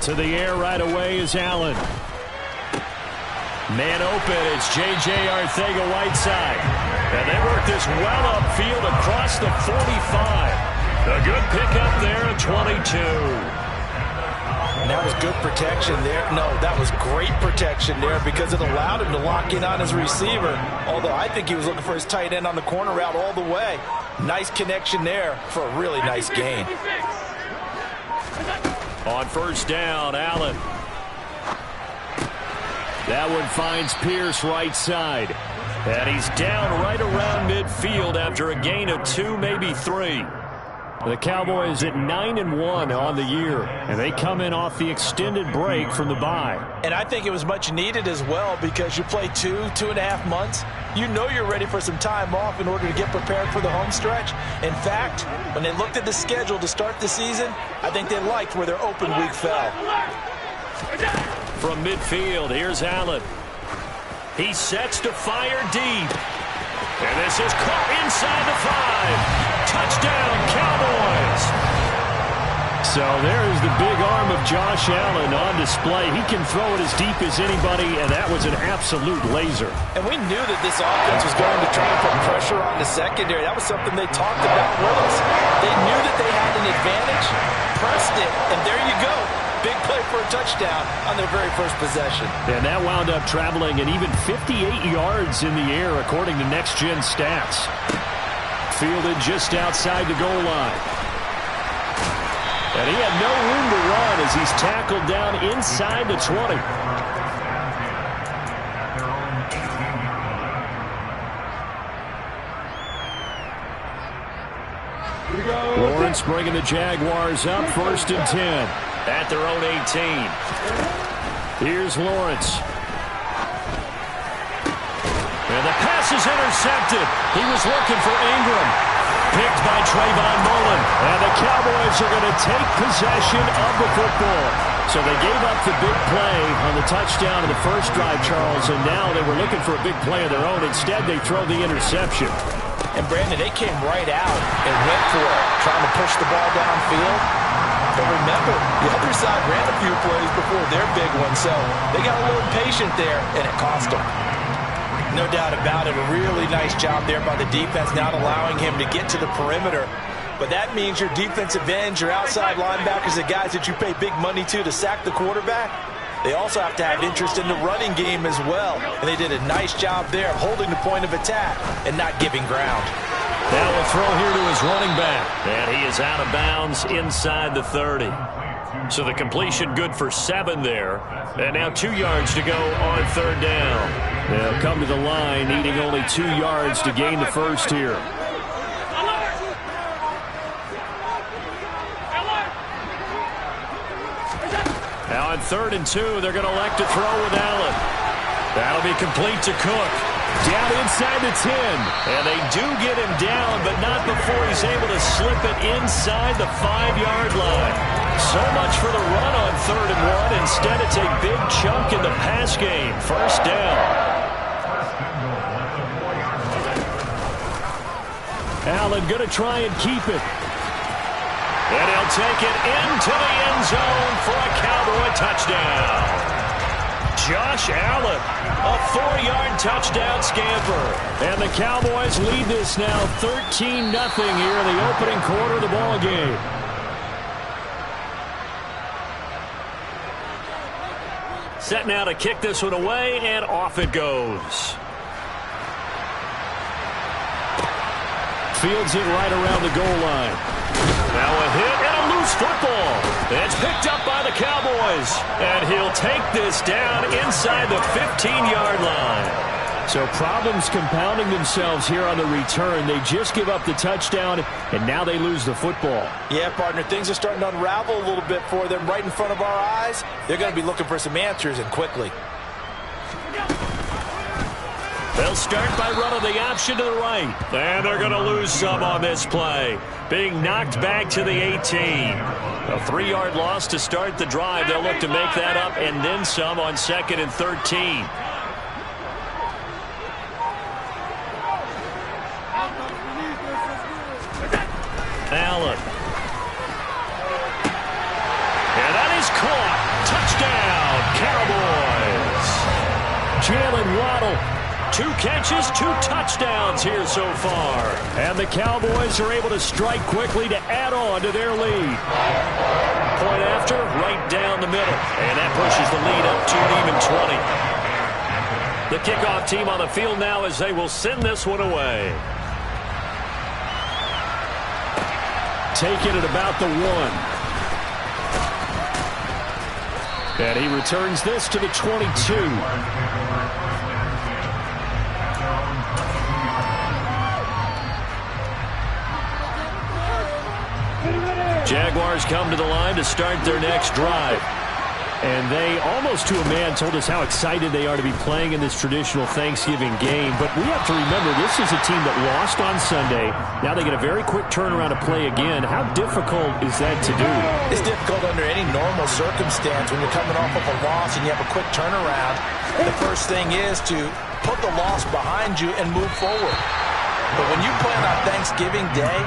To the air right away is Allen. Man open, it's J.J. Arcega-Whiteside. And they work this well upfield across the 45. A good pickup there at 22. And that was good protection there. No, that was great protection there because it allowed him to lock in on his receiver. Although I think he was looking for his tight end on the corner route all the way. Nice connection there for a really nice gain. On first down, Allen. That one finds Pierce right side. And he's down right around midfield after a gain of 2, maybe 3. The Cowboys at 9-1 on the year, and they come in off the extended break from the bye. And I think it was much needed as well because you play 2.5 months. You know you're ready for some time off in order to get prepared for the home stretch. In fact, when they looked at the schedule to start the season, I think they liked where their open week fell. From midfield, here's Allen. He sets to fire deep. And this is caught inside the 5. Touchdown, Cowboys. So there's the big arm of Josh Allen on display. He can throw it as deep as anybody, and that was an absolute laser. And we knew that this offense was going to try to put pressure on the secondary. That was something they talked about with us. They knew that they had an advantage, pressed it, and there you go. Big play for a touchdown on their very first possession. And that wound up traveling an even 58 yards in the air, according to Next Gen Stats. Fielded just outside the goal line. And he had no room to run as he's tackled down inside the 20. Lawrence bringing the Jaguars up 1st and 10 at their own 18. Here's Lawrence. And the pass is intercepted. He was looking for Ingram. Picked by Trayvon Mullen. And the Cowboys are going to take possession of the football. So they gave up the big play on the touchdown in the first drive, Charles, and now they were looking for a big play of their own. Instead, they throw the interception. And, Brandon, they came right out and went for it, trying to push the ball downfield. But remember, the other side ran a few plays before their big one, so they got a little impatient there, and it cost them. No doubt about it, a really nice job there by the defense, not allowing him to get to the perimeter. But that means your defensive ends, your outside linebackers, the guys that you pay big money to sack the quarterback, they also have to have interest in the running game as well. And they did a nice job there of holding the point of attack and not giving ground. Now a throw here to his running back. And he is out of bounds inside the 30. So the completion good for 7 there. And now 2 yards to go on 3rd down. They'll come to the line needing only 2 yards to gain the first here. Now on 3rd and 2, they're going to elect to throw with Allen. That'll be complete to Cook. Down inside the 10. And they do get him down, but not before he's able to slip it inside the 5-yard line. So much for the run on 3rd and 1. Instead, it's a big chunk in the pass game. First down. Allen going to try and keep it. And he'll take it into the end zone for a Cowboy touchdown. Josh Allen, a 4-yard touchdown scamper. And the Cowboys lead this now 13-0 here in the opening quarter of the ball game. Set now to kick this one away, and off it goes. Fields it right around the goal line. Now a hit and a loose football. It's picked up by the Cowboys. And he'll take this down inside the 15-yard line. So problems compounding themselves here on the return. They just give up the touchdown, and now they lose the football. Yeah, partner, things are starting to unravel a little bit for them right in front of our eyes. They're going to be looking for some answers, and quickly. They'll start by running the option to the right. And they're going to lose some on this play. Being knocked back to the 18. A 3-yard loss to start the drive. They'll look to make that up and then some on 2nd and 13. Allen. And that is caught. Jalen Waddle. 2 catches, 2 touchdowns here so far. And the Cowboys are able to strike quickly to add on to their lead. Point after, right down the middle. And that pushes the lead up to an even 20. The kickoff team on the field now as they will send this one away. Take it at about the 1. And he returns this to the 22. Jaguars come to the line to start their next drive. And they, almost to a man, told us how excited they are to be playing in this traditional Thanksgiving game. But we have to remember, this is a team that lost on Sunday. Now they get a very quick turnaround to play again. How difficult is that to do? It's difficult under any normal circumstance when you're coming off of a loss and you have a quick turnaround. The first thing is to put the loss behind you and move forward. But when you play on Thanksgiving Day,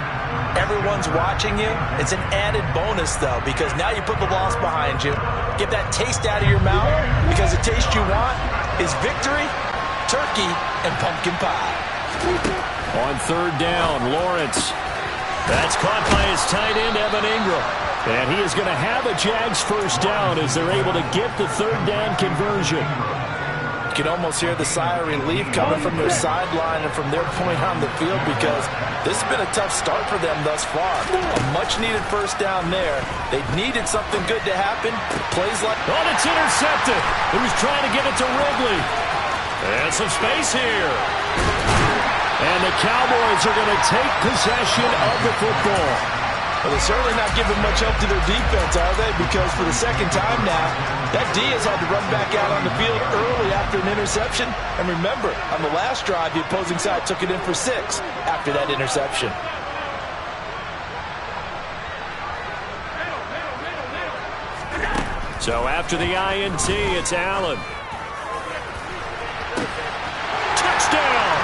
everyone's watching you. It's an added bonus, though, because now you put the loss behind you. Get that taste out of your mouth, because the taste you want is victory, turkey, and pumpkin pie. On 3rd down, Lawrence. That's caught by his tight end, Evan Ingram. And he is going to have a Jags first down as they're able to get the 3rd down conversion. You can almost hear the sigh of relief coming from their sideline and from their point on the field, because this has been a tough start for them thus far. A much-needed first down there. They needed something good to happen. Plays like... Oh, it's intercepted. He was trying to get it to Ridley. And some space here. And the Cowboys are going to take possession of the football. Well, they're certainly not giving much help to their defense, are they? Because for the second time now, that D has had to run back out on the field early after an interception. And remember, on the last drive, the opposing side took it in for 6 after that interception. So after the INT, it's Allen. Touchdown!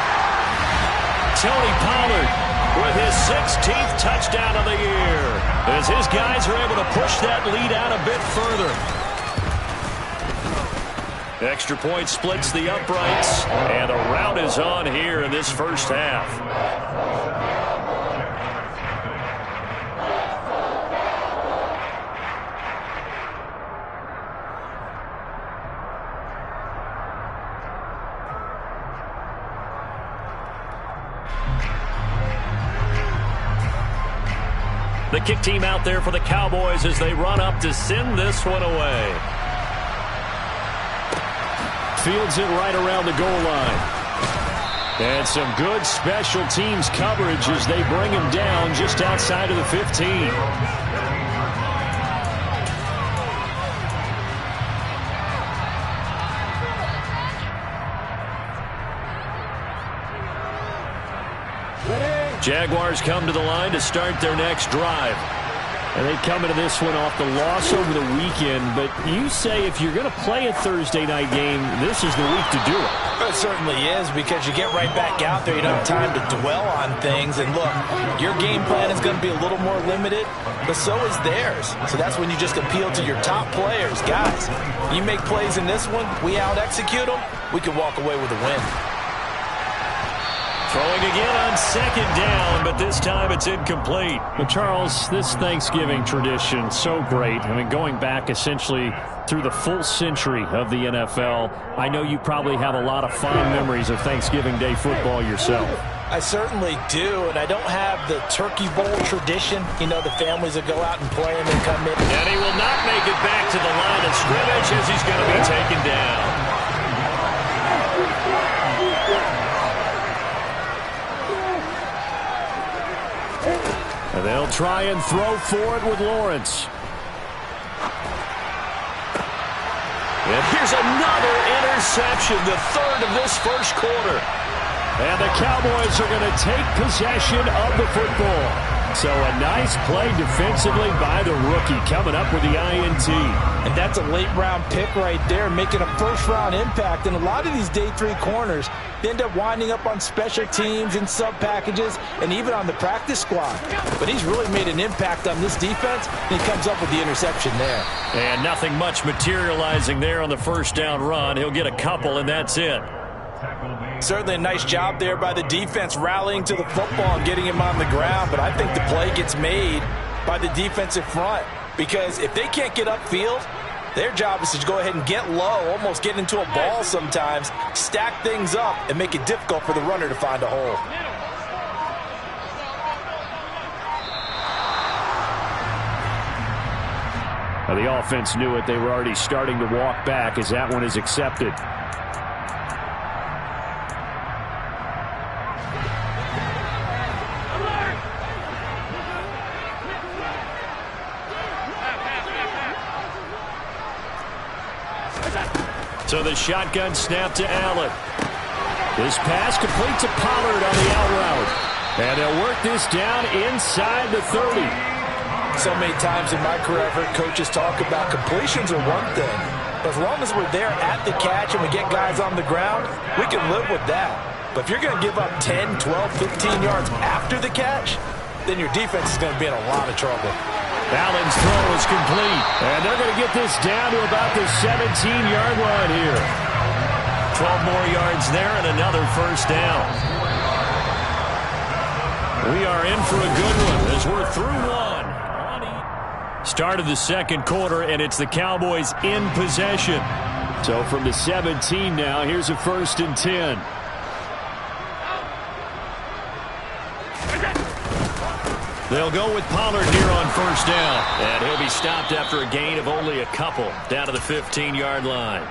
Tony Pollard with his 16th touchdown of the year, as his guys are able to push that lead out a bit further. Extra point splits the uprights, and a rout is on here in this first half. The kick team out there for the Cowboys as they run up to send this one away. Fields it right around the goal line. And some good special teams coverage as they bring him down just outside of the 15. Jaguars come to the line to start their next drive. And they come into this one off the loss over the weekend. But you say if you're going to play a Thursday night game, this is the week to do it. It certainly is, because you get right back out there. You don't have time to dwell on things. And look, your game plan is going to be a little more limited, but so is theirs. So that's when you just appeal to your top players. Guys, you make plays in this one, we out-execute them, we can walk away with a win. Throwing again on 2nd down, but this time it's incomplete. But Charles, this Thanksgiving tradition, so great. I mean, going back essentially through the full century of the NFL, I know you probably have a lot of fond memories of Thanksgiving Day football yourself. I certainly do, and I don't have the Turkey Bowl tradition. You know, the families that go out and play and they come in. And he will not make it back to the line of scrimmage as he's going to be taken down. And they'll try and throw for it with Lawrence. And here's another interception, the 3rd of this first quarter. And the Cowboys are going to take possession of the football. So a nice play defensively by the rookie coming up with the INT. And that's a late-round pick right there, making a first-round impact. And a lot of these day 3 corners end up winding up on special teams and sub-packages and even on the practice squad. But he's really made an impact on this defense, and he comes up with the interception there. And nothing much materializing there on the first down run. He'll get a couple, and that's it. Certainly a nice job there by the defense rallying to the football and getting him on the ground, but I think the play gets made by the defensive front because if they can't get upfield, their job is to go ahead and get low, almost get into a ball sometimes, stack things up, and make it difficult for the runner to find a hole. Now the offense knew it. They were already starting to walk back as that one is accepted. So the shotgun snap to Allen. This pass complete to Pollard on the out route. And they'll work this down inside the 30. So many times in my career I've heard coaches talk about completions are one thing. But as long as we're there at the catch and we get guys on the ground, we can live with that. But if you're going to give up 10, 12, 15 yards after the catch, then your defense is going to be in a lot of trouble. Allen's throw is complete. And they're going to get this down to about the 17-yard line here. 12 more yards there and another first down. We are in for a good one as we're through one. Start of the second quarter, and it's the Cowboys in possession. So from the 17 now, here's a 1st and 10. They'll go with Pollard here on first down. And he'll be stopped after a gain of only a couple down to the 15-yard line.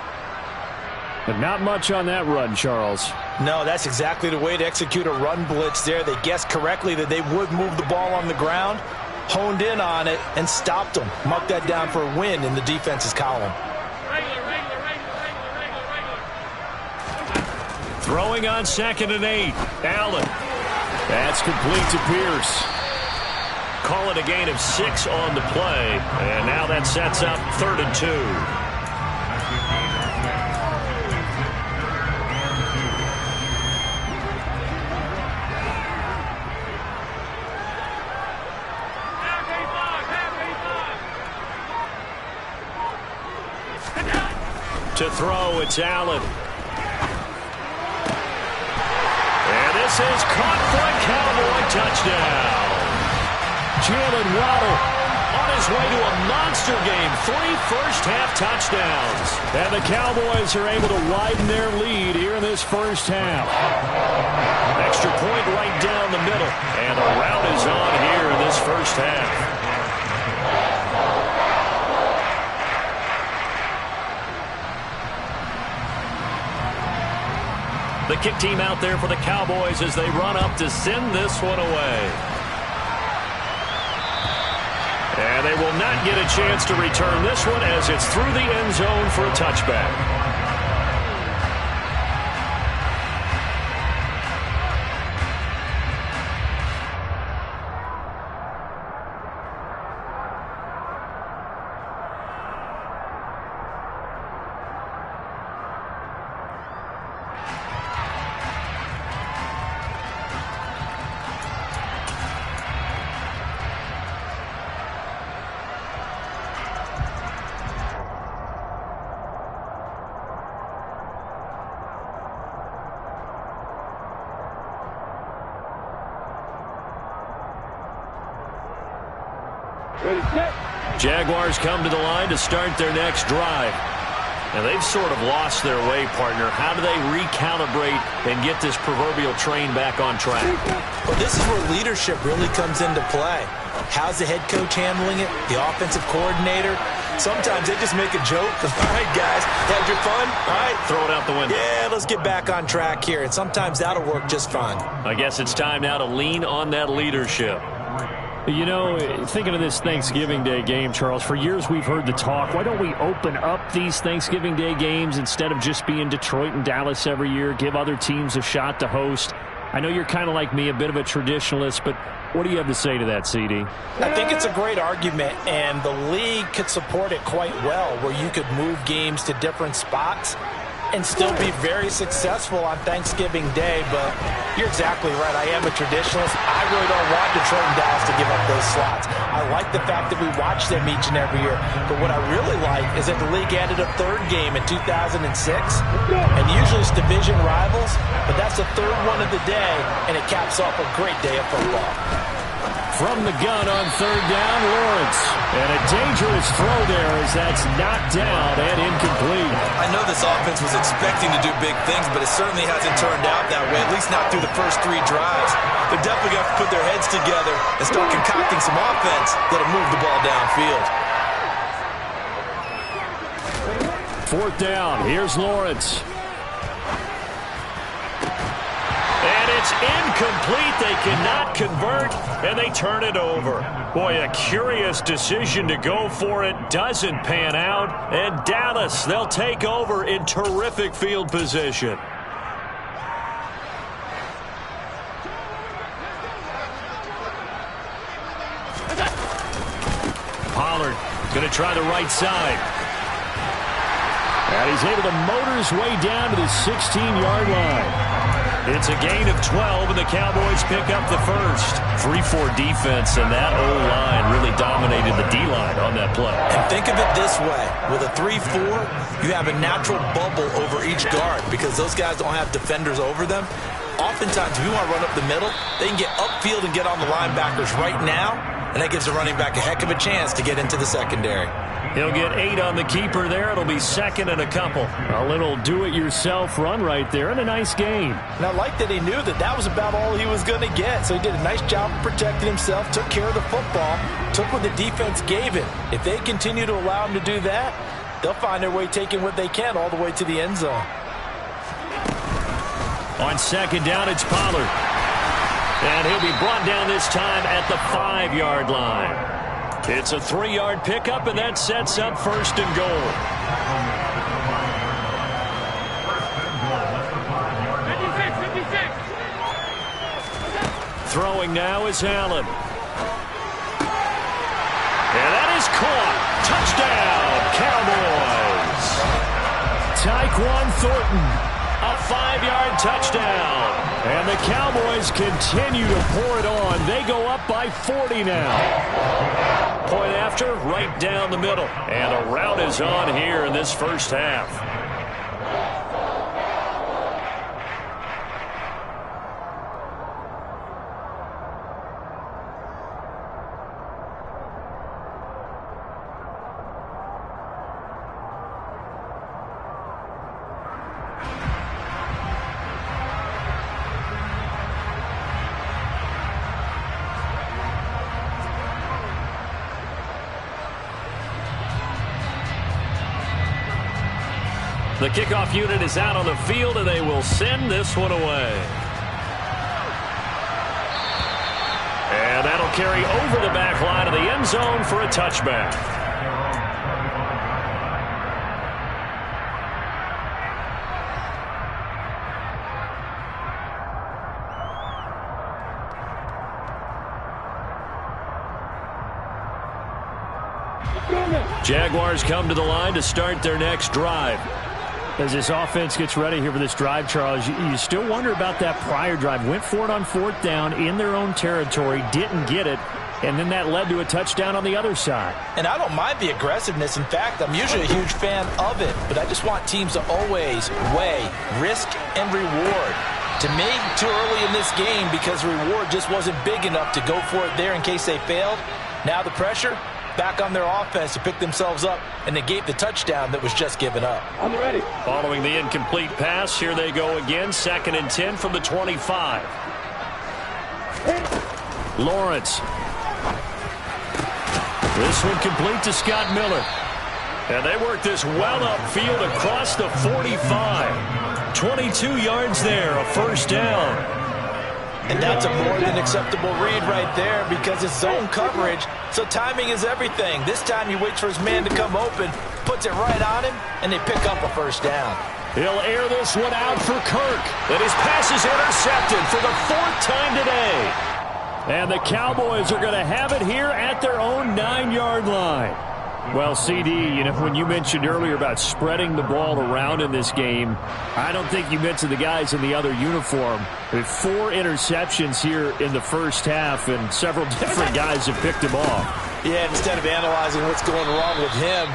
But not much on that run, Charles. No, that's exactly the way to execute a run blitz there. They guessed correctly that they would move the ball on the ground, honed in on it, and stopped them. Marked that down for a win in the defense's column. Throwing on 2nd and 8. Allen. That's complete to Pierce. Call it a gain of 6 on the play. And now that sets up 3rd and 2. To throw, it's Allen. And this is caught for a Cowboy touchdown. Jalen Waddle on his way to a monster game. 3 first-half touchdowns. And the Cowboys are able to widen their lead here in this first half. Extra point right down the middle. And the route is on here in this first half. The kick team out there for the Cowboys as they run up to send this one away. And they will not get a chance to return this one as it's through the end zone for a touchback. Jaguars come to the line to start their next drive. And they've sort of lost their way, partner. How do they recalibrate and get this proverbial train back on track? Well, this is where leadership really comes into play. How's the head coach handling it? The offensive coordinator? Sometimes they just make a joke. All right, guys, had your fun? All right. Throw it out the window. Yeah, let's get back on track here. And sometimes that'll work just fine. I guess it's time now to lean on that leadership. You know, thinking of this Thanksgiving Day game, Charles, for years we've heard the talk, why don't we open up these Thanksgiving Day games instead of just being Detroit and Dallas every year, give other teams a shot to host? I know you're kind of like me, a bit of a traditionalist, but what do you have to say to that, CD? I think it's a great argument, and the league could support it quite well, where you could move games to different spots and still be very successful on Thanksgiving Day. But you're exactly right. I am a traditionalist. I really don't want Detroit and Dallas to give up those slots. I like the fact that we watch them each and every year. But what I really like is that the league added a third game in 2006. And usually it's division rivals, but that's the third one of the day, and it caps off a great day of football. From the gun on third down, Lawrence. And a dangerous throw there as that's knocked down and incomplete. I know this offense was expecting to do big things, but it certainly hasn't turned out that way, at least not through the first 3 drives. They're definitely going to have to put their heads together and start concocting some offense that'll move the ball downfield. Fourth down, here's Lawrence. And it's incomplete. They cannot convert, and they turn it over. Boy, a curious decision to go for it. Doesn't pan out. And Dallas, they'll take over in terrific field position. Pollard going to try the right side. And he's able to motor his way down to the 16-yard line. It's a gain of 12, and the Cowboys pick up the first. 3-4 defense, and that O-line really dominated the D-line on that play. And think of it this way. With a 3-4, you have a natural bubble over each guard because those guys don't have defenders over them. Oftentimes, if you want to run up the middle, they can get upfield and get on the linebackers right now, and that gives the running back a heck of a chance to get into the secondary. He'll get 8 on the keeper there. It'll be second and a couple. A little do-it-yourself run right there and a nice gain. And I like that he knew that that was about all he was going to get. So he did a nice job of protecting himself, took care of the football, took what the defense gave him. If they continue to allow him to do that, they'll find their way taking what they can all the way to the end zone. On second down, it's Pollard. And he'll be brought down this time at the 5-yard line. It's a 3-yard pickup, and that sets up first and goal. 56. Throwing now is Allen. And that is caught. Touchdown, Cowboys. Tyquan Thornton, a 5-yard touchdown. And the Cowboys continue to pour it on. They go up by 40 now. Point after, right down the middle. And a rout is on here in this first half. The kickoff unit is out on the field, and they will send this one away. And that'll carry over the back line of the end zone for a touchback. Jaguars come to the line to start their next drive. As this offense gets ready here for this drive, Charles, you still wonder about that prior drive. Went for it on fourth down in their own territory, didn't get it, and then that led to a touchdown on the other side. And I don't mind the aggressiveness. In fact, I'm usually a huge fan of it, but I just want teams to always weigh risk and reward. To me, too early in this game because reward just wasn't big enough to go for it there in case they failed. Now the pressure back on their offense to pick themselves up and negate the touchdown that was just given up. I'm ready. Following the incomplete pass, here they go again. 2nd and 10 from the 25. Lawrence. This one complete to Scott Miller. And they work this well upfield across the 45. 22 yards there, a first down. And that's a more than acceptable read right there because it's zone coverage, so timing is everything. This time he waits for his man to come open, puts it right on him, and they pick up a first down. He'll air this one out for Kirk. And his pass is intercepted for the 4th time today. And the Cowboys are going to have it here at their own 9-yard line. Well, CD, you know, when you mentioned earlier about spreading the ball around in this game, I don't think you mentioned the guys in the other uniform. With 4 interceptions here in the first half, and several different guys have picked him off. Yeah, instead of analyzing what's going wrong with him,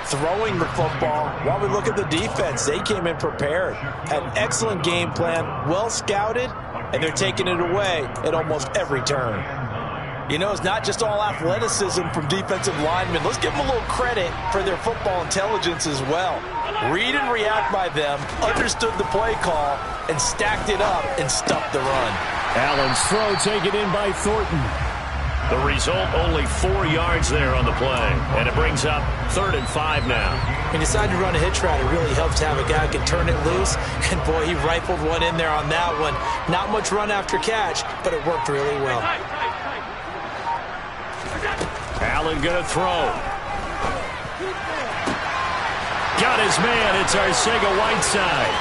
throwing the football, while we look at the defense, they came in prepared. Had an excellent game plan, well scouted, and they're taking it away at almost every turn. You know, it's not just all athleticism from defensive linemen. Let's give them a little credit for their football intelligence as well. Read and react by them, understood the play call, and stacked it up and stuffed the run. Allen's throw taken in by Thornton. The result, only 4 yards there on the play. And it brings up 3rd and 5 now. He decided to run a hitch route. It really helps to have a guy who can turn it loose. And, boy, he rifled one in there on that one. Not much run after catch, but it worked really well. Allen going to throw. Got his man. It's Arcega-Whiteside.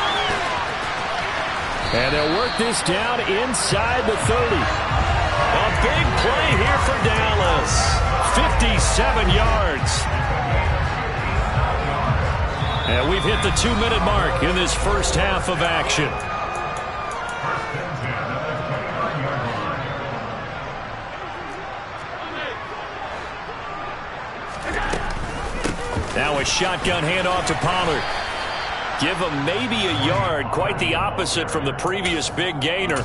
And they'll work this down inside the 30. A big play here for Dallas. 57 yards. And we've hit the 2-minute mark in this first half of action. Now a shotgun handoff to Pollard. Give him maybe a yard, quite the opposite from the previous big gainer.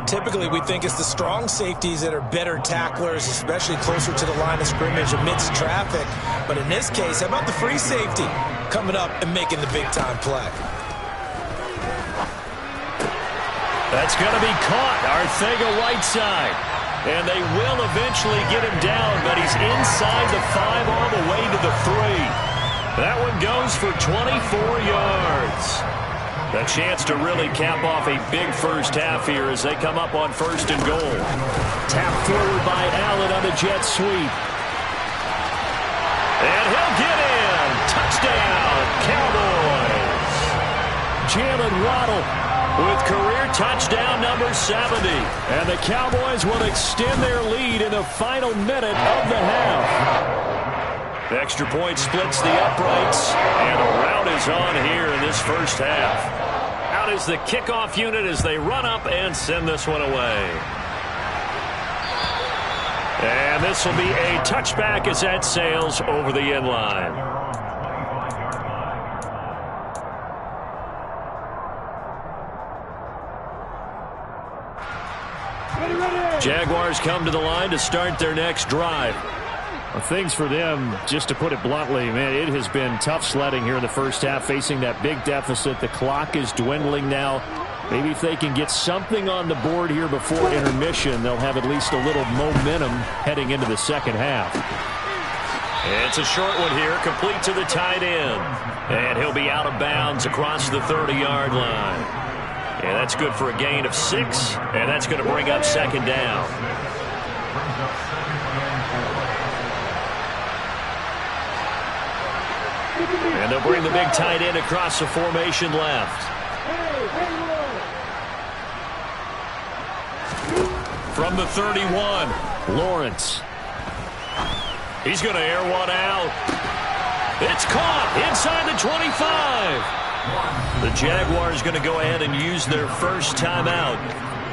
Typically, we think it's the strong safeties that are better tacklers, especially closer to the line of scrimmage amidst traffic. But in this case, how about the free safety coming up and making the big-time play? That's going to be caught. Arcega-Whiteside. And they will eventually get him down, but he's inside the 5 all the way to the 3. That one goes for 24 yards. A chance to really cap off a big first half here as they come up on 1st and goal. Tap forward by Allen on the jet sweep. And he'll get in. Touchdown, Cowboys. Jalen Waddle with career touchdown number 70. And the Cowboys will extend their lead in the final minute of the half. The extra point splits the uprights, and a rout is on here in this first half. Out is the kickoff unit as they run up and send this one away. And this will be a touchback as that sails over the end line. Jaguars come to the line to start their next drive. Well, things for them, just to put it bluntly, man, it has been tough sledding here in the first half, facing that big deficit. The clock is dwindling now. Maybe if they can get something on the board here before intermission, they'll have at least a little momentum heading into the second half. It's a short one here, complete to the tight end. And he'll be out of bounds across the 30-yard line. And that's good for a gain of 6, and that's going to bring up 2nd down. And they'll bring the big tight end across the formation left. From the 31, Lawrence. He's going to air one out. It's caught inside the 25. The Jaguars going to go ahead and use their first timeout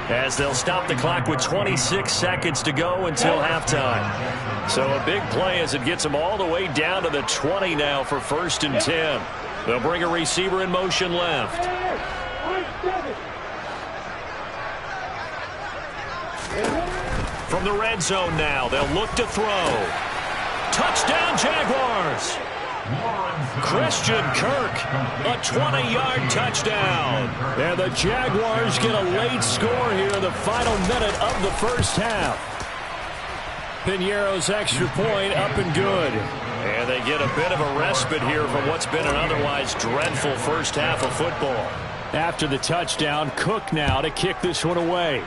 as they'll stop the clock with 26 seconds to go until halftime. So a big play as it gets them all the way down to the 20 now for 1st and 10. They'll bring a receiver in motion left. From the red zone now, they'll look to throw. Touchdown, Jaguars! Christian Kirk, a 20-yard touchdown. And the Jaguars get a late score here in the final minute of the first half. Piñeiro's extra point up and good. And they get a bit of a respite here from what's been an otherwise dreadful first half of football. After the touchdown, Cook now to kick this one away.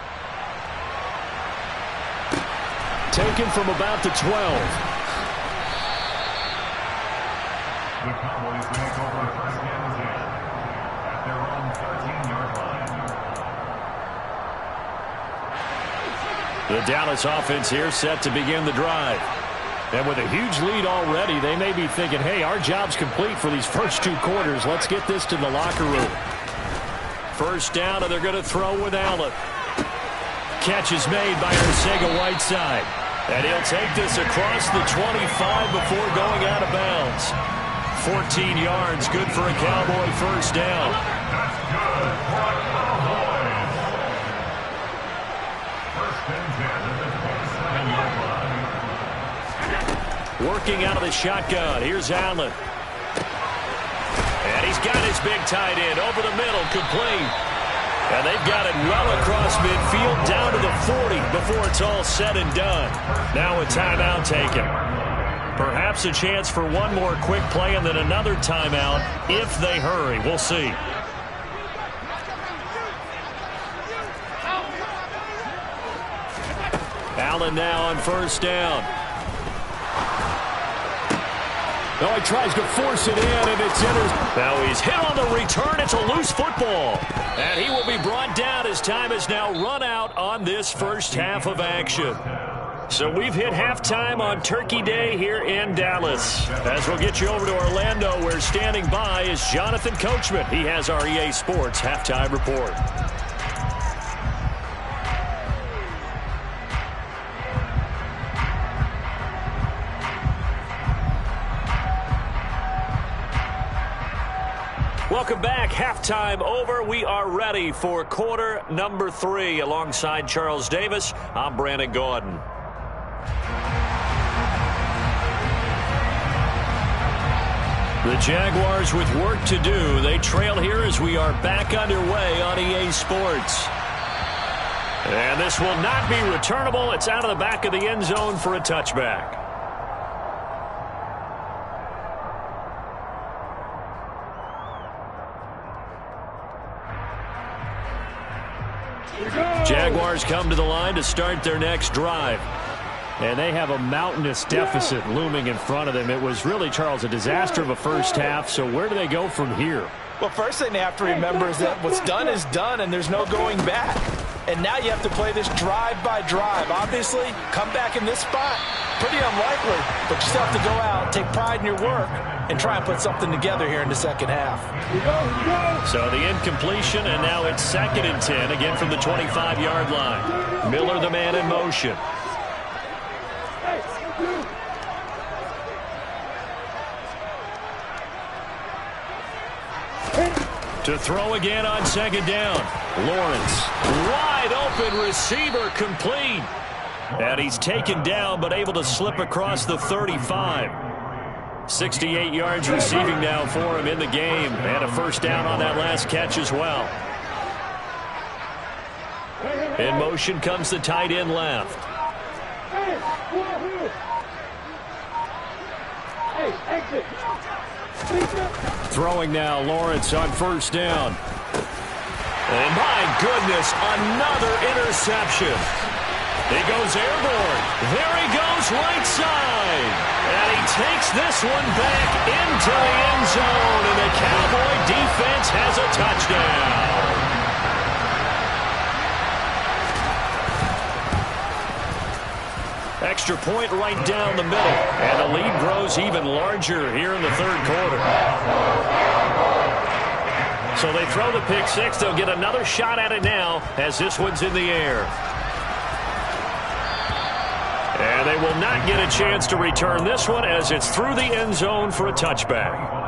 Taken from about the 12. The Dallas offense here set to begin the drive. And with a huge lead already, they may be thinking, hey, our job's complete for these first 2 quarters. Let's get this to the locker room. First down, and they're going to throw with Allen. Catch is made by Arcega-Whiteside. And he'll take this across the 25 before going out of bounds. 14 yards, good for a Cowboy first down. Working out of the shotgun. Here's Allen. And he's got his big tight end over the middle, complete. And they've got it well across midfield down to the 40 before it's all said and done. Now a timeout taken. Perhaps a chance for one more quick play and then another timeout if they hurry. We'll see. Allen now on first down. Oh, he tries to force it in, and it's in. Now he's hit on the return. It's a loose football. And he will be brought down as time has now run out on this first half of action. So we've hit halftime on Turkey Day here in Dallas. As we'll get you over to Orlando, where standing by is Jonathan Coachman. He has our EA Sports halftime report. Welcome back. Halftime over. We are ready for quarter number 3. Alongside Charles Davis, I'm Brandon Gaudin. The Jaguars with work to do. They trail here as we are back underway on EA Sports. And this will not be returnable. It's out of the back of the end zone for a touchback. Jaguars come to the line to start their next drive. And they have a mountainous deficit looming in front of them. It was really, Charles, a disaster of a first half. So where do they go from here? Well, first thing they have to remember is that what's done is done, and there's no going back. And now you have to play this drive by drive. Obviously, come back in this spot, pretty unlikely. But you still have to go out, take pride in your work, and try and put something together here in the second half. So the incompletion, and now it's 2nd and 10, again from the 25-yard line. Miller, the man in motion. To throw again on 2nd down. Lawrence, wide open receiver, complete. And he's taken down but able to slip across the 35. 68 yards receiving now for him in the game. And a first down on that last catch as well. In motion comes the tight end left. Throwing now, Lawrence on first down. And my goodness, another interception. He goes airborne. There he goes right side. And he takes this one back into the end zone. And the Cowboy defense has a touchdown. Extra point right down the middle. And the lead grows even larger here in the third quarter. So they throw the pick six. They'll get another shot at it now as this one's in the air. And they will not get a chance to return this one as it's through the end zone for a touchback.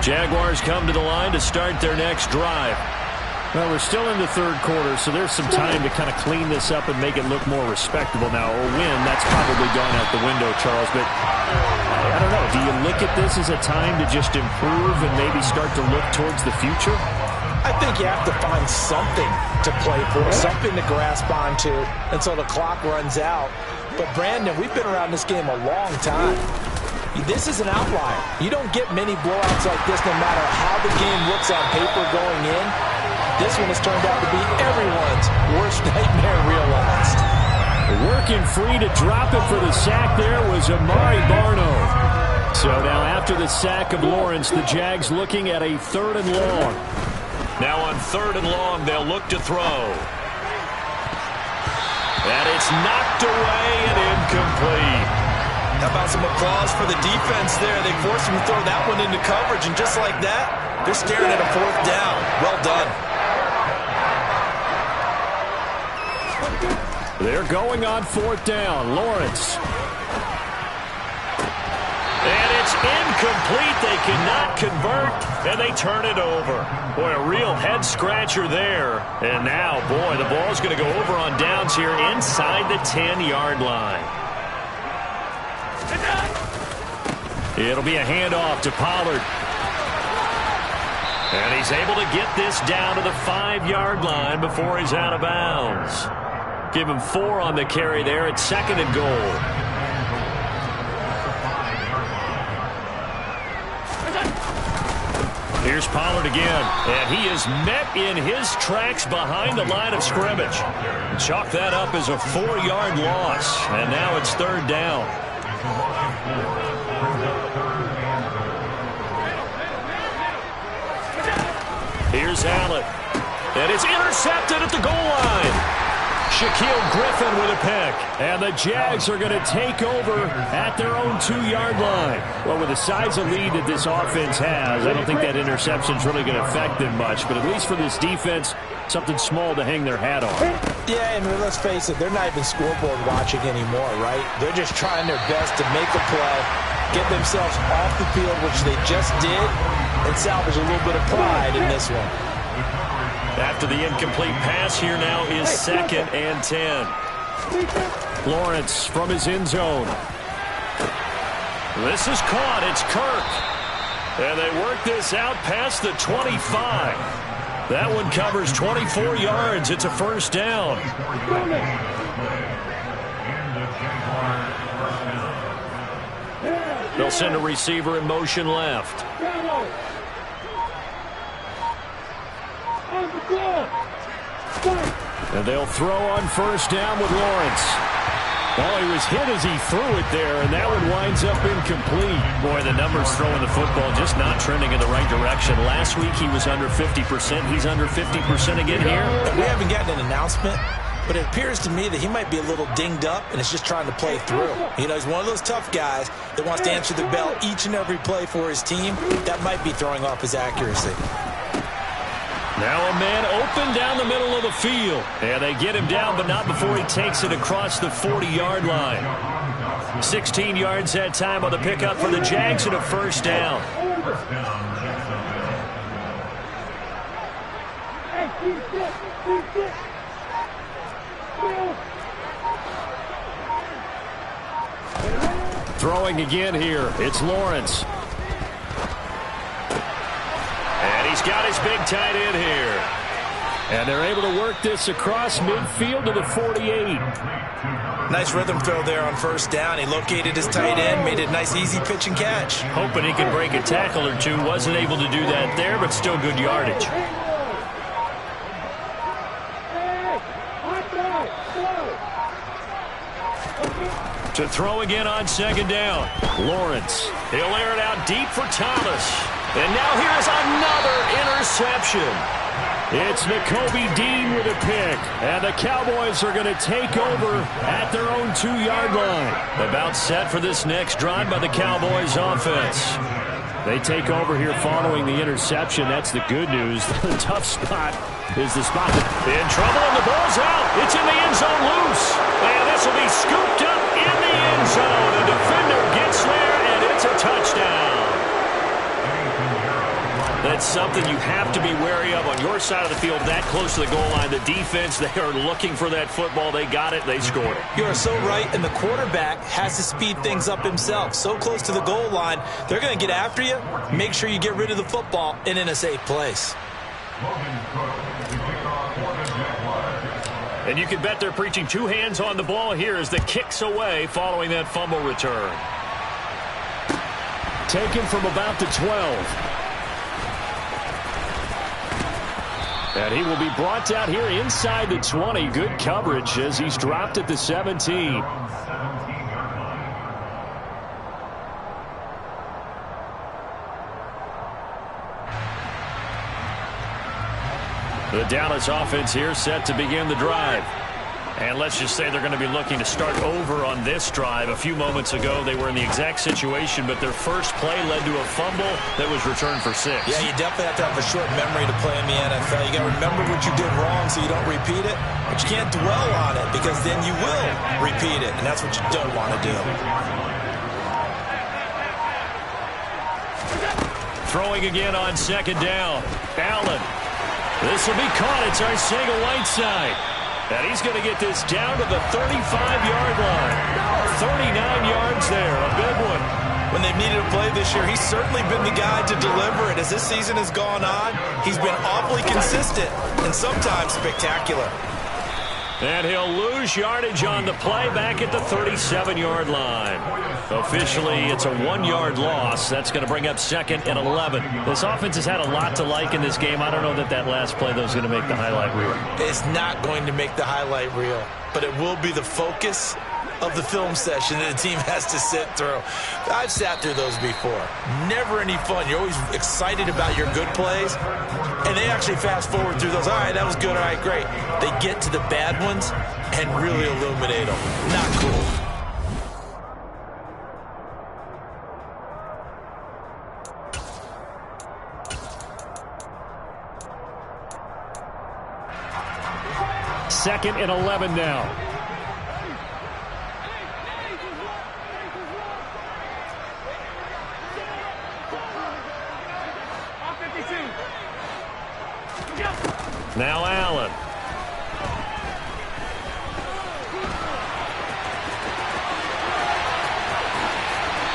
Jaguars come to the line to start their next drive. Well, we're still in the third quarter, so there's some time to kind of clean this up and make it look more respectable now. Or win, that's probably gone out the window, Charles. But I don't know. Do you look at this as a time to just improve and maybe start to look towards the future? I think you have to find something to play for, something to grasp onto until the clock runs out. But, Brandon, we've been around this game a long time. This is an outlier. You don't get many blowouts like this no matter how the game looks on paper going in. This one has turned out to be everyone's worst nightmare realized. Working free to drop it for the sack there was Amari Barno. So So now after the sack of Lawrence, the Jags looking at a 3rd and long. Now on 3rd and long, they'll look to throw. And it's knocked away and incomplete. How about some applause for the defense there? They forced him to throw that one into coverage, and just like that, they're staring at a 4th down. Well done. They're going on 4th down. Lawrence. And it's incomplete. They cannot convert, and they turn it over. Boy, a real head-scratcher there. And now, boy, the ball's going to go over on downs here inside the 10-yard line. It'll be a handoff to Pollard. And he's able to get this down to the 5-yard line before he's out of bounds. Give him 4 on the carry there at 2nd and goal. Here's Pollard again, and he is met in his tracks behind the line of scrimmage. Chalk that up as a 4-yard loss, and now it's 3rd down. Here's Allen, and it's intercepted at the goal line. Shaquille Griffin with a pick. And the Jags are going to take over at their own 2-yard line. Well, with the size of lead that this offense has, I don't think that interception's really going to affect them much. But at least for this defense, something small to hang their hat on. Yeah, and let's face it, they're not even scoreboard watching anymore, right? They're just trying their best to make a play, get themselves off the field, which they just did, and salvage a little bit of pride in this one. After the incomplete pass, here now is 2nd and 10. Lawrence from his end zone. This is caught. It's Kirk. And they work this out past the 25. That one covers 24 yards. It's a 1st down. They'll send a receiver in motion left. And they'll throw on 1st down with Lawrence. Oh, he was hit as he threw it there, and that one winds up incomplete. Boy, the numbers throwing the football just not trending in the right direction. Last week he was under 50%. He's under 50% again here. We haven't gotten an announcement, but it appears to me that he might be a little dinged up and is just trying to play through. You know, he's one of those tough guys that wants to answer the bell each and every play for his team. That might be throwing off his accuracy. Now a man open down the middle of the field. And they get him down, but not before he takes it across the 40-yard line. 16 yards that time on the pickup for the Jags and a 1st down. Throwing again here. It's Lawrence. And he's got his big tight end here. And they're able to work this across midfield to the 48. Nice rhythm throw there on 1st down. He located his tight end, made it a nice, easy pitch and catch. Hoping he could break a tackle or two. Wasn't able to do that there, but still good yardage. To throw again on 2nd down. Lawrence. He'll air it out deep for Thomas. And now here's another interception. It's Nakobe Dean with a pick. And the Cowboys are going to take over at their own 2-yard line. About set for this next drive by the Cowboys offense. They take over here following the interception. That's the good news. The tough spot is the spot. In trouble, and the ball's out. It's in the end zone loose. And this will be scooped up in the end zone. The defender gets there, and it's a touchdown. That's something you have to be wary of on your side of the field, that close to the goal line. The defense, they are looking for that football. They got it. They scored it. You are so right, and the quarterback has to speed things up himself. So close to the goal line, they're going to get after you. Make sure you get rid of the football and in a safe place. And you can bet they're preaching 2 hands on the ball here as the kick's away following that fumble return. Taken from about the 12. And he will be brought down here inside the 20. Good coverage as he's dropped at the 17. The Dallas offense here set to begin the drive. And let's just say they're going to be looking to start over on this drive. A few moments ago, they were in the exact situation, but their first play led to a fumble that was returned for 6. Yeah, you definitely have to have a short memory to play in the NFL. You got to remember what you did wrong so you don't repeat it, but you can't dwell on it because then you will repeat it, and that's what you don't want to do. Throwing again on second down. Allen. This will be caught. It's Arcega-Whiteside. And he's going to get this down to the 35-yard line. 39 yards there, a big one. When they've needed a play this year, he's certainly been the guy to deliver it. As this season has gone on, he's been awfully consistent and sometimes spectacular. And he'll lose yardage on the play back at the 37-yard line. Officially, it's a 1-yard loss. That's going to bring up 2nd and 11. This offense has had a lot to like in this game. I don't know that that last play, though, is going to make the highlight reel. It's not going to make the highlight reel, but it will be the focus of the film session that the team has to sit through. I've sat through those before. Never any fun. You're always excited about your good plays, and they actually fast forward through those. All right, that was good. All right, great. They get to the bad ones and really illuminate them. Not cool. Second and 11 now. Now Allen.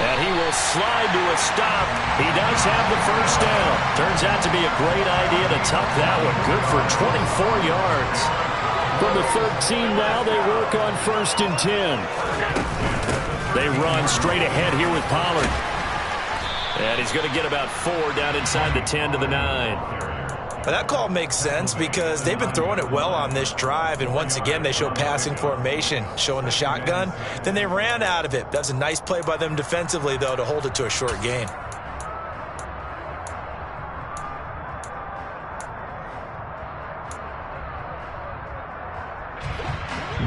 And he will slide to a stop. He does have the first down. Turns out to be a great idea to tuck that one. Good for 24 yards. From the 13 now, they work on 1st and 10. They run straight ahead here with Pollard. And he's going to get about 4 down inside the 10 to the 9. But that call makes sense because they've been throwing it well on this drive, and once again they show passing formation, showing the shotgun. Then they ran out of it. That's a nice play by them defensively, though, to hold it to a short gain.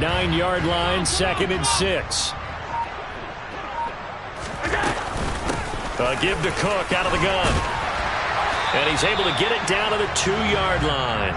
Nine-yard line, 2nd and 6. Give to Cook out of the gun. And he's able to get it down to the 2-yard line.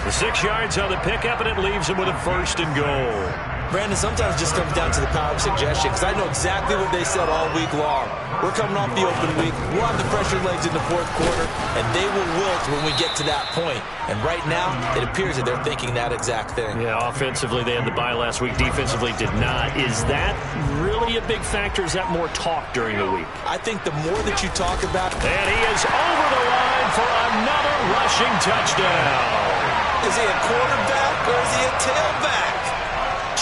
The 6 yards on the pickup, and it leaves him with a 1st and goal. Brandon, sometimes it just comes down to the power of suggestion, because I know exactly what they said all week long. We're coming off the open week. We'll have the pressure legs in the 4th quarter, and they will wilt when we get to that point. And right now, it appears that they're thinking that exact thing. Yeah, offensively, they had the bye last week. Defensively, did not. Is that really a big factor? Is that more talk during the week? I think the more that you talk about it. And he is over the line for another rushing touchdown. Is he a quarterback or is he a tailback?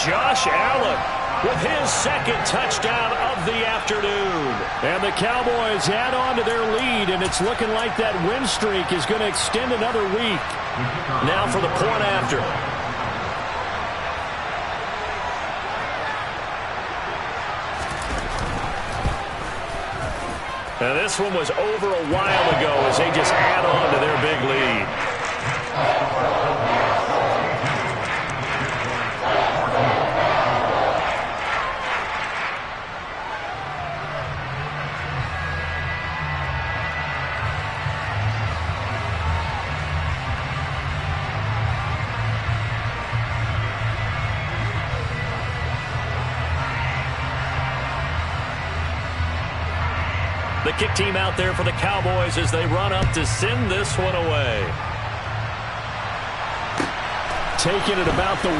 Josh Allen with his 2nd touchdown of the afternoon. And the Cowboys add on to their lead, and it's looking like that win streak is going to extend another week. Now for the point after. Now this one was over a while ago as they just add on to their big lead. The kick team out there for the Cowboys as they run up to send this one away. Taking it about the 1.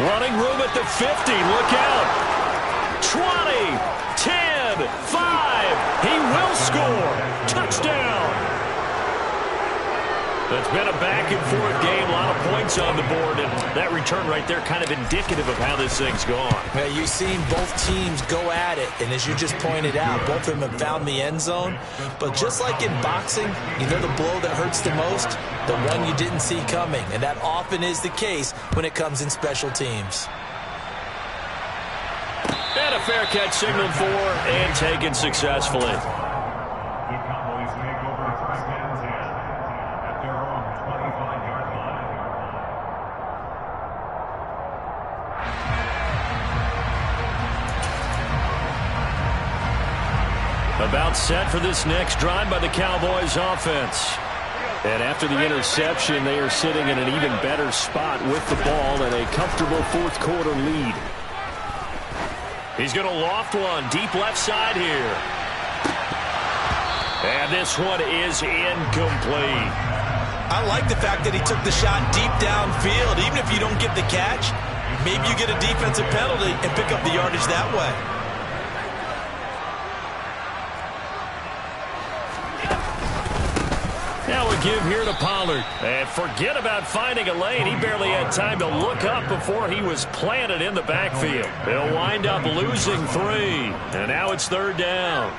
Running room at the 50. Look out. 20, 10, 5. He will score. Touchdown. It's been a back-and-forth game, a lot of points on the board, and that return right there kind of indicative of how this thing's gone. Yeah, you've seen both teams go at it, and as you just pointed out, both of them have found the end zone. But just like in boxing, you know the blow that hurts the most? The one you didn't see coming, and that often is the case when it comes in special teams. And a fair catch signaled for and taken successfully. About set for this next drive by the Cowboys offense. And after the interception, they are sitting in an even better spot with the ball and a comfortable fourth quarter lead. He's going to loft one deep left side here. And this one is incomplete. I like the fact that he took the shot deep downfield. Even if you don't get the catch, maybe you get a defensive penalty and pick up the yardage that way. Now a give here to Pollard. And forget about finding a lane. He barely had time to look up before he was planted in the backfield. He'll wind up losing 3. And now it's third down.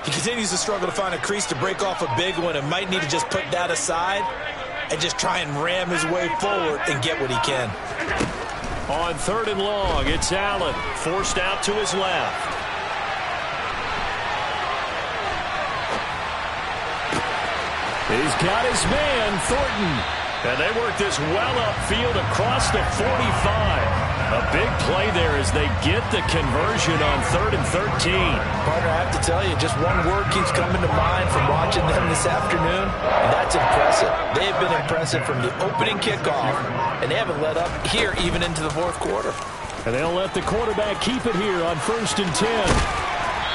He continues to struggle to find a crease to break off a big one and might need to just put that aside and just try and ram his way forward and get what he can. On third and long, it's Allen, forced out to his left. He's got his man, Thornton. And they work this well upfield across the 45. A big play there as they get the conversion on 3rd and 13. Partner, I have to tell you, just one word keeps coming to mind from watching them this afternoon, and that's impressive. They have been impressive from the opening kickoff, and they haven't let up here even into the fourth quarter. And they'll let the quarterback keep it here on 1st and 10.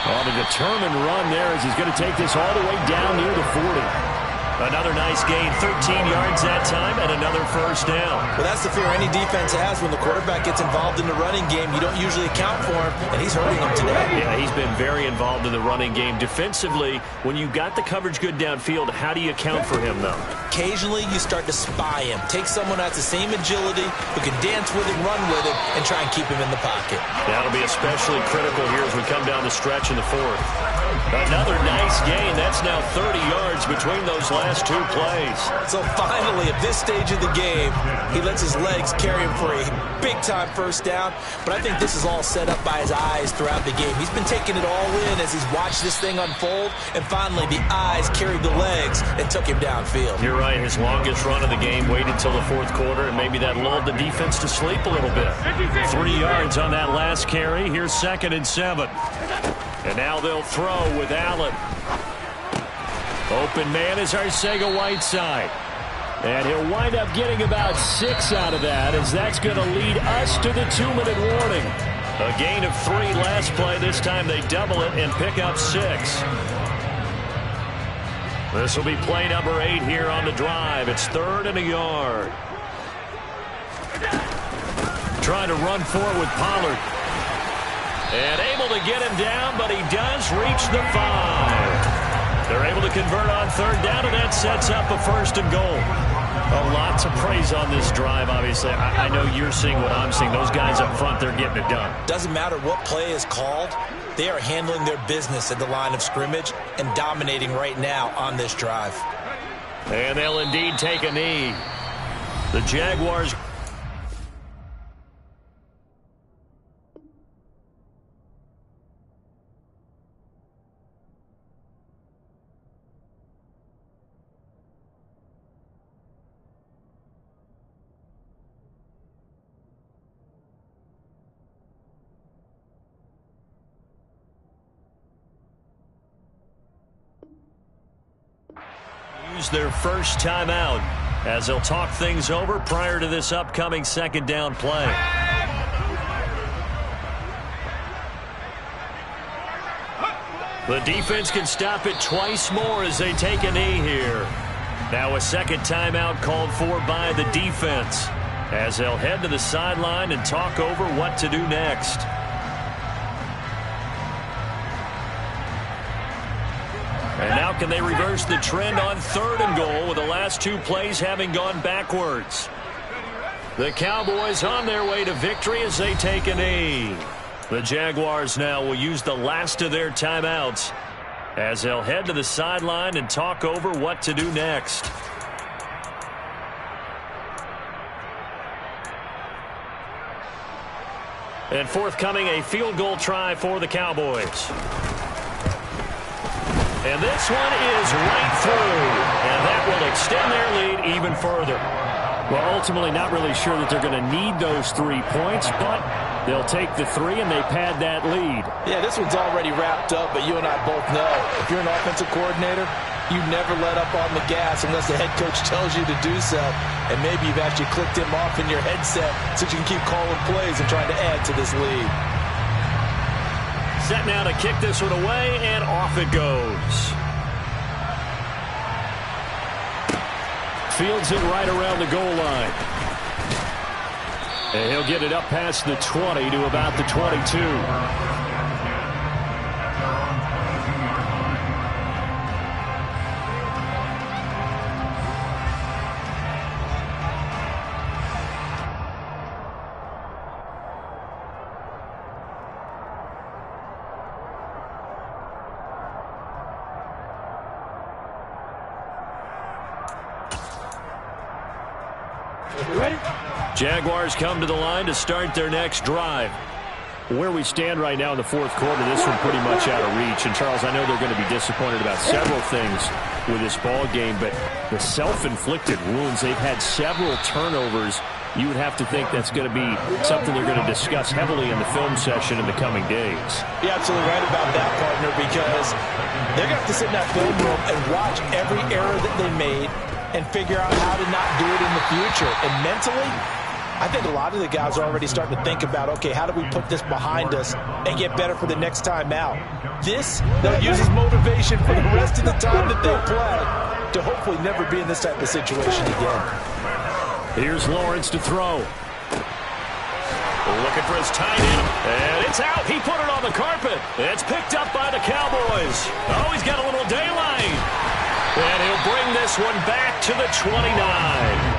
On a determined run there as he's going to take this all the way down near the 40. Another nice gain, 13 yards that time, and another first down. Well, that's the fear any defense has when the quarterback gets involved in the running game. You don't usually account for him, and he's hurting him today. Yeah, he's been very involved in the running game. Defensively, when you've got the coverage good downfield, how do you account for him, though? Occasionally, you start to spy him. Take someone who has the same agility, who can dance with him, run with him, and try and keep him in the pocket. That'll be especially critical here as we come down the stretch in the 4th. Another nice gain. That's now 30 yards between those last 2 plays. So finally, at this stage of the game, he lets his legs carry him for a big-time first down. But I think this is all set up by his eyes throughout the game. He's been taking it all in as he's watched this thing unfold. And finally, the eyes carried the legs and took him downfield. You're right. His longest run of the game waited till the 4th quarter, and maybe that lulled the defense to sleep a little bit. 3 yards on that last carry. Here's 2nd and 7. And now they'll throw with Allen. Open man is Arcega-Whiteside. And he'll wind up getting about 6 out of that, as that's going to lead us to the 2-minute warning. A gain of 3 last play. This time they double it and pick up 6. This will be play number 8 here on the drive. It's 3rd and a yard. Trying to run forward with Pollard. And able to get him down, but he does reach the 5. They're able to convert on 3rd down, and that sets up a 1st and goal. A lot to praise on this drive, obviously. I know you're seeing what I'm seeing. Those guys up front, they're getting it done. Doesn't matter what play is called. They are handling their business at the line of scrimmage and dominating right now on this drive. And they'll indeed take a knee. The Jaguars... their first timeout as they'll talk things over prior to this upcoming 2nd down play. The defense can stop it twice more as they take a knee here. Now a 2nd timeout called for by the defense as they'll head to the sideline and talk over what to do next. And now can they reverse the trend on 3rd and goal with the last 2 plays having gone backwards? The Cowboys on their way to victory as they take a knee. The Jaguars now will use the last of their timeouts as they'll head to the sideline and talk over what to do next. And forthcoming, a field goal try for the Cowboys. And this one is right through, and that will extend their lead even further. Well, ultimately not really sure that they're going to need those 3 points, but they'll take the 3 and they pad that lead. Yeah, this one's already wrapped up, but you and I both know if you're an offensive coordinator, you never let up on the gas unless the head coach tells you to do so. And maybe you've actually clicked him off in your headset so you can keep calling plays and trying to add to this lead. Set now to kick this one away, and off it goes. Fields it right around the goal line. And he'll get it up past the 20 to about the 22. Jaguars come to the line to start their next drive. Where we stand right now in the fourth quarter, this one pretty much out of reach. And, Charles, I know they're going to be disappointed about several things with this ball game, but the self-inflicted wounds, they've had several turnovers. You would have to think that's going to be something they're going to discuss heavily in the film session in the coming days. You're absolutely right about that, partner, because they're going to have to sit in that film room and watch every error that they made and figure out how to not do it in the future. And mentally, I think a lot of the guys are already starting to think about, okay, how do we put this behind us and get better for the next time out? This, they'll use as motivation for the rest of the time that they play to hopefully never be in this type of situation again. Here's Lawrence to throw. Looking for his tight end, and it's out. He put it on the carpet. It's picked up by the Cowboys. Oh, he's got a little daylight. And he'll bring this one back to the 29.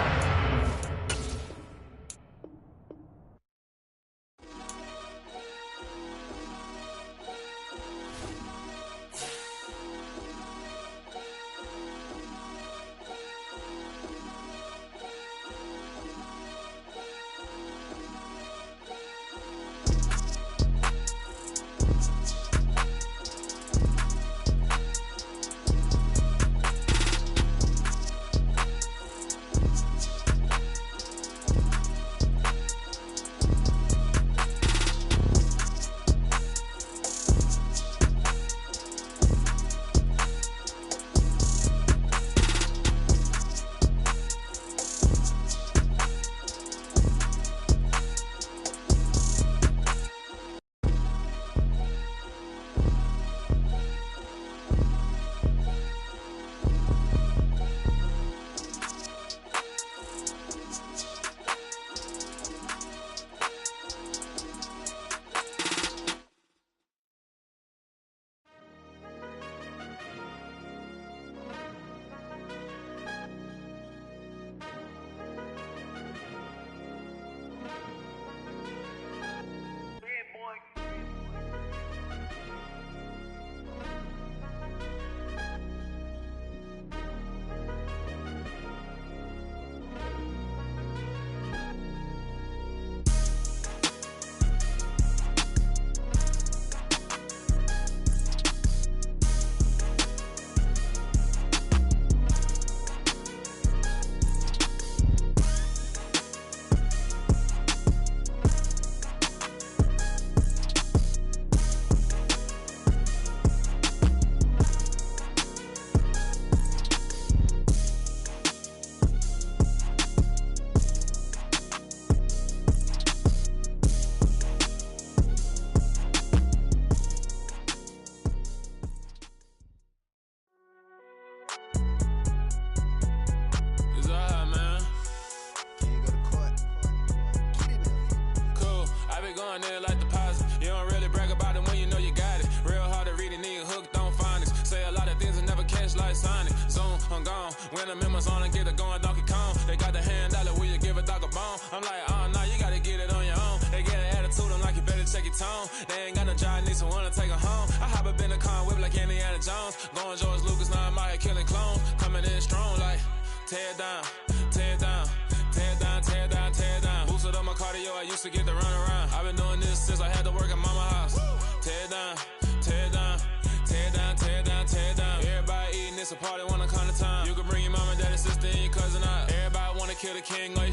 When I'm in my zone and get it going Donkey Kong. They got the hand dollar, will you give a dog a bone? I'm like, oh, no, you gotta get it on your own. They get an attitude, I'm like, you better check your tone. They ain't got no job, need someone to take her home. I hop up in the car, whip like Indiana Jones. Going George Lucas, now I'm out here killing clones. Coming in strong like, tear down, tear down, tear down, tear down, tear down. Boosted up my cardio, I used to get to run around. I've been doing this since I had to work at mama house. Tear down, tear down, tear down, tear down, tear down. Everybody eating, it's a party when I come to time. You can bring your mama, daddy, sister, and your cousin out. Everybody wanna kill the king or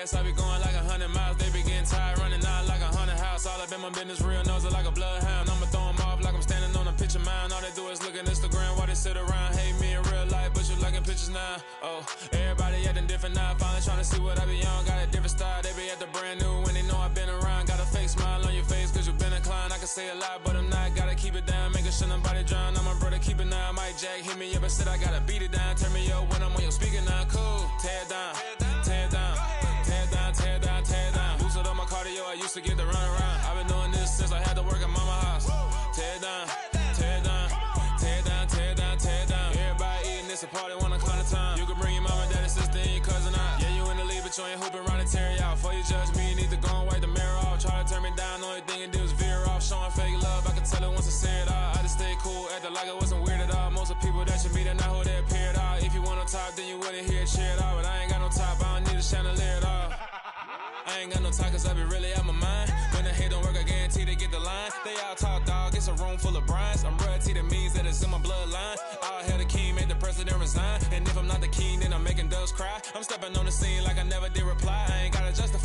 fast, I be going like 100 miles. They be getting tired, running out like a haunted house. All up in my business, real nose like a bloodhound. I'ma throw them off like I'm standing on a picture mound. All they do is look at Instagram while they sit around. Hate me in real life, but you liking pictures now. Oh, everybody acting different now. Finally trying to see what I be on. Got a different style, they be at the brand new when they know I've been around. Got a fake smile on your face cause you been inclined. I can say a lot, but I'm not. Gotta keep it down, making sure nobody drown. I'm my brother, keep it now. Mike Jack hit me up and said I gotta beat it down. Turn me up when I'm on your speaker now. Cool, tear it down, tear it down, tear it down, tear it down, tear it down. Boosted up my cardio, I used to get the run around. I've been doing this since I had to work at mama house. Tear it down, tear it down, tear it down, tear it down, tear it down. Everybody eating, it's a party, 1 o'clock of time. You can bring your mama, daddy, sister, and your cousin out. Yeah, you in the league, but you ain't hooping around and tear you out. Before you judge me, you need to go and wipe the mirror off. Try to turn me down, only thing you do is veer off. Showing fake love, I can tell it once I say it all. I just stay cool, acting like it wasn't weird at all. Most of the people that you meet are not who they appear at all. If you want on top, then you wouldn't hear it cheer at all. But I ain't got no top, I don't need a chandelier at all. I ain't got no time cause I be really out my mind. When the hate don't work, I guarantee they get the line. They all talk dog, it's a room full of brinds. I'm royalty, that means that it's in my bloodline. All hail the king, made the president resign. And if I'm not the king, then I'm making doves cry. I'm stepping on the scene like I never did reply. I ain't gotta justify